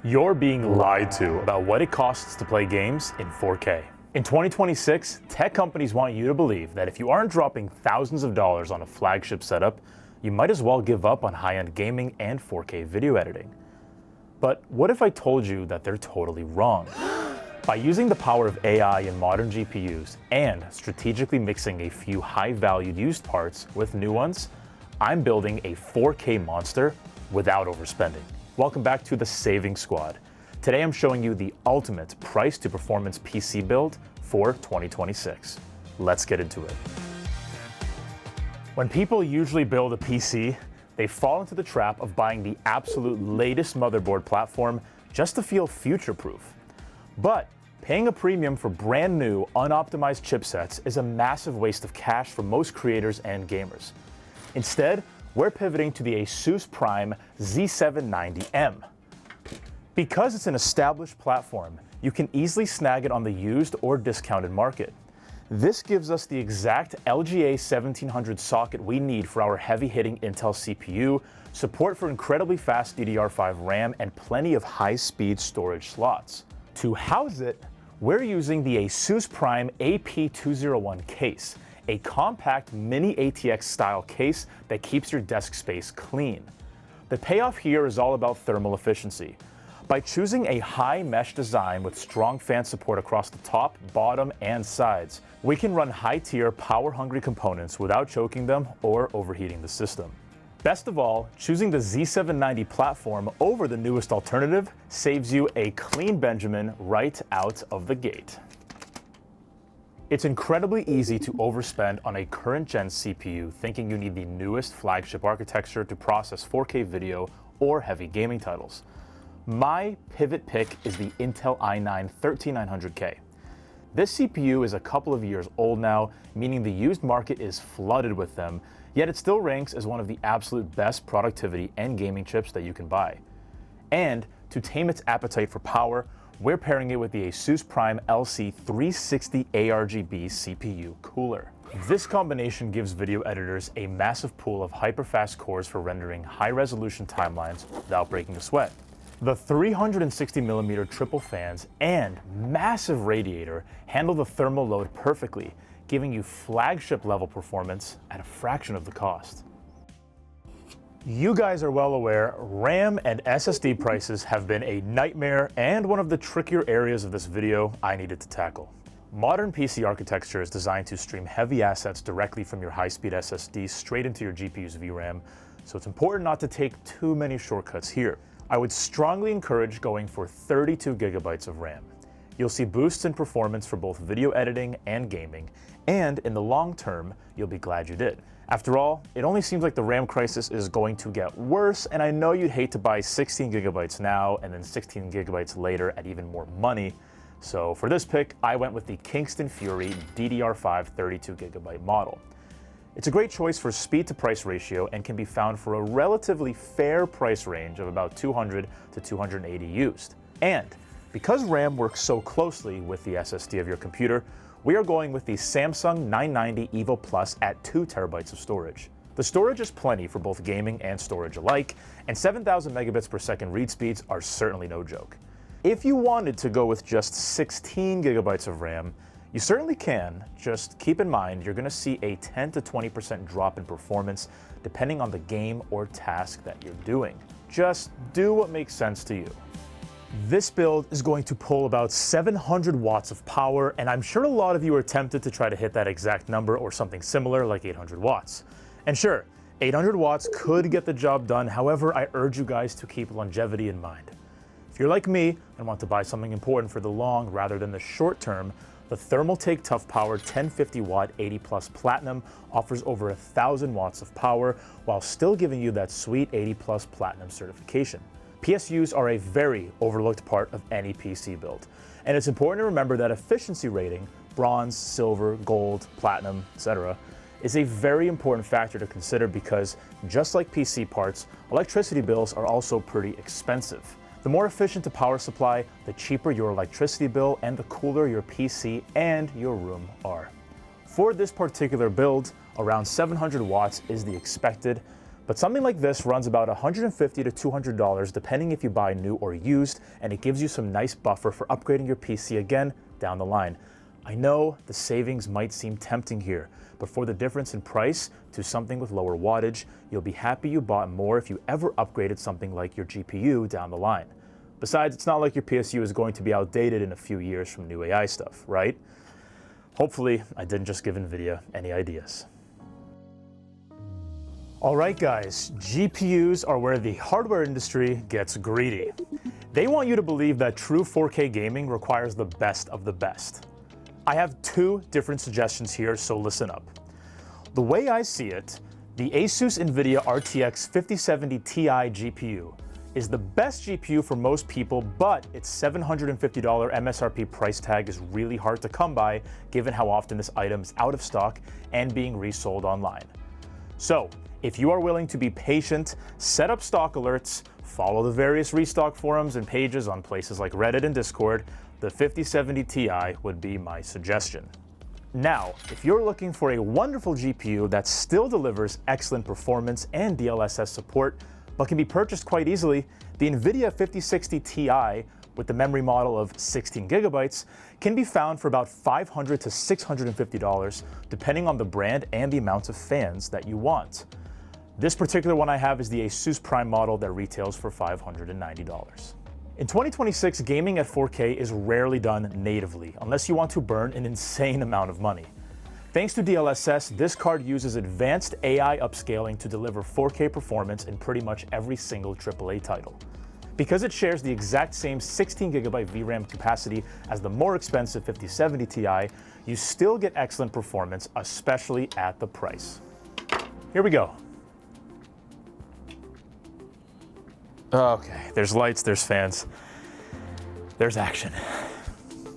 You're being lied to about what it costs to play games in 4K. In 2026, tech companies want you to believe that if you aren't dropping thousands of dollars on a flagship setup, you might as well give up on high-end gaming and 4K video editing. But what if I told you that they're totally wrong? By using the power of AI in modern GPUs and strategically mixing a few high-valued used parts with new ones, I'm building a 4K monster without overspending. Welcome back to the Saving Squad. Today I'm showing you the ultimate price to performance PC build for 2026. Let's get into it. When people usually build a PC, they fall into the trap of buying the absolute latest motherboard platform just to feel future-proof. But paying a premium for brand new, unoptimized chipsets is a massive waste of cash for most creators and gamers. Instead, we're pivoting to the Asus Prime Z790M. Because it's an established platform, you can easily snag it on the used or discounted market. This gives us the exact LGA 1700 socket we need for our heavy-hitting Intel CPU, support for incredibly fast DDR5 RAM, and plenty of high-speed storage slots. To house it, we're using the Asus Prime AP201 case, a compact mini ATX style case that keeps your desk space clean. The payoff here is all about thermal efficiency. By choosing a high mesh design with strong fan support across the top, bottom, and sides, we can run high-tier, power-hungry components without choking them or overheating the system. Best of all, choosing the Z790 platform over the newest alternative saves you a clean Benjamin right out of the gate. It's incredibly easy to overspend on a current-gen CPU thinking you need the newest flagship architecture to process 4K video or heavy gaming titles. My pivot pick is the Intel i9-13900K. This CPU is a couple of years old now, meaning the used market is flooded with them, yet it still ranks as one of the absolute best productivity and gaming chips that you can buy. And to tame its appetite for power, we're pairing it with the Asus Prime LC360 ARGB CPU cooler. This combination gives video editors a massive pool of hyper-fast cores for rendering high-resolution timelines without breaking a sweat. The 360mm triple fans and massive radiator handle the thermal load perfectly, giving you flagship-level performance at a fraction of the cost. You guys are well aware, RAM and SSD prices have been a nightmare and one of the trickier areas of this video I needed to tackle. Modern PC architecture is designed to stream heavy assets directly from your high-speed SSD straight into your GPU's VRAM, so it's important not to take too many shortcuts here. I would strongly encourage going for 32 gigabytes of RAM. You'll see boosts in performance for both video editing and gaming, and in the long term, you'll be glad you did. After all, it only seems like the RAM crisis is going to get worse, and I know you'd hate to buy 16 gigabytes now and then 16 gigabytes later at even more money. So for this pick, I went with the Kingston Fury DDR5 32 gigabyte model. It's a great choice for speed to price ratio and can be found for a relatively fair price range of about 200 to 280 used. And because RAM works so closely with the SSD of your computer, we are going with the Samsung 990 EVO Plus at 2 terabytes of storage. The storage is plenty for both gaming and storage alike, and 7,000 megabits per second read speeds are certainly no joke. If you wanted to go with just 16 gigabytes of RAM, you certainly can. Just keep in mind you're going to see a 10 to 20% drop in performance depending on the game or task that you're doing. Just do what makes sense to you. This build is going to pull about 700 watts of power, and I'm sure a lot of you are tempted to try to hit that exact number or something similar like 800 watts. And sure, 800 watts could get the job done, however, I urge you guys to keep longevity in mind. If you're like me and want to buy something important for the long rather than the short term, the Thermaltake Tough Power 1050 watt 80 Plus Platinum offers over 1,000 watts of power while still giving you that sweet 80 Plus Platinum certification. PSUs are a very overlooked part of any PC build, and it's important to remember that efficiency rating, bronze, silver, gold, platinum, etc., is a very important factor to consider because, just like PC parts, electricity bills are also pretty expensive. The more efficient the power supply, the cheaper your electricity bill and the cooler your PC and your room are. For this particular build, around 700 watts is the expected, But something like this runs about $150 to $200 depending if you buy new or used, and it gives you some nice buffer for upgrading your PC again down the line. I know the savings might seem tempting here, but for the difference in price to something with lower wattage, you'll be happy you bought more if you ever upgraded something like your GPU down the line. Besides, it's not like your PSU is going to be outdated in a few years from new AI stuff, right? Hopefully, I didn't just give NVIDIA any ideas. All right, guys, GPUs are where the hardware industry gets greedy. They want you to believe that true 4K gaming requires the best of the best. I have two different suggestions here, so listen up. The way I see it, the Asus NVIDIA RTX 5070 Ti GPU is the best GPU for most people, but its $750 MSRP price tag is really hard to come by given how often this item is out of stock and being resold online. So, if you are willing to be patient, set up stock alerts, follow the various restock forums and pages on places like Reddit and Discord, the 5070 Ti would be my suggestion. Now, if you're looking for a wonderful GPU that still delivers excellent performance and DLSS support, but can be purchased quite easily, the NVIDIA 5060 Ti with the memory model of 16 gigabytes can be found for about $500 to $650, depending on the brand and the amount of fans that you want. This particular one I have is the Asus Prime model that retails for $590. In 2026, gaming at 4K is rarely done natively, unless you want to burn an insane amount of money. Thanks to DLSS, this card uses advanced AI upscaling to deliver 4K performance in pretty much every single AAA title. Because it shares the exact same 16GB VRAM capacity as the more expensive 5070 Ti, you still get excellent performance, especially at the price. Here we go. Okay, there's lights, there's fans, there's action.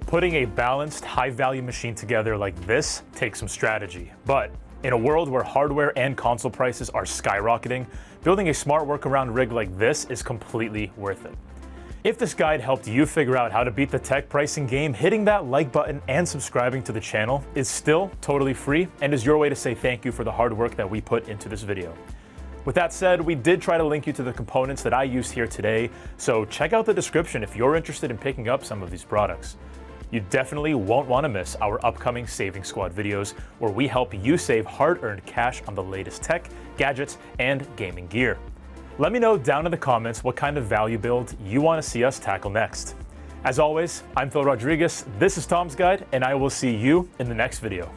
Putting a balanced, high-value machine together like this takes some strategy. But in a world where hardware and console prices are skyrocketing, building a smart workaround rig like this is completely worth it. If this guide helped you figure out how to beat the tech pricing game, hitting that like button and subscribing to the channel is still totally free and is your way to say thank you for the hard work that we put into this video. With that said, we did try to link you to the components that I used here today, so check out the description if you're interested in picking up some of these products. You definitely won't want to miss our upcoming Saving Squad videos, where we help you save hard-earned cash on the latest tech, gadgets, and gaming gear. Let me know down in the comments what kind of value build you want to see us tackle next. As always, I'm Phil Rodriguez, this is Tom's Guide, and I will see you in the next video.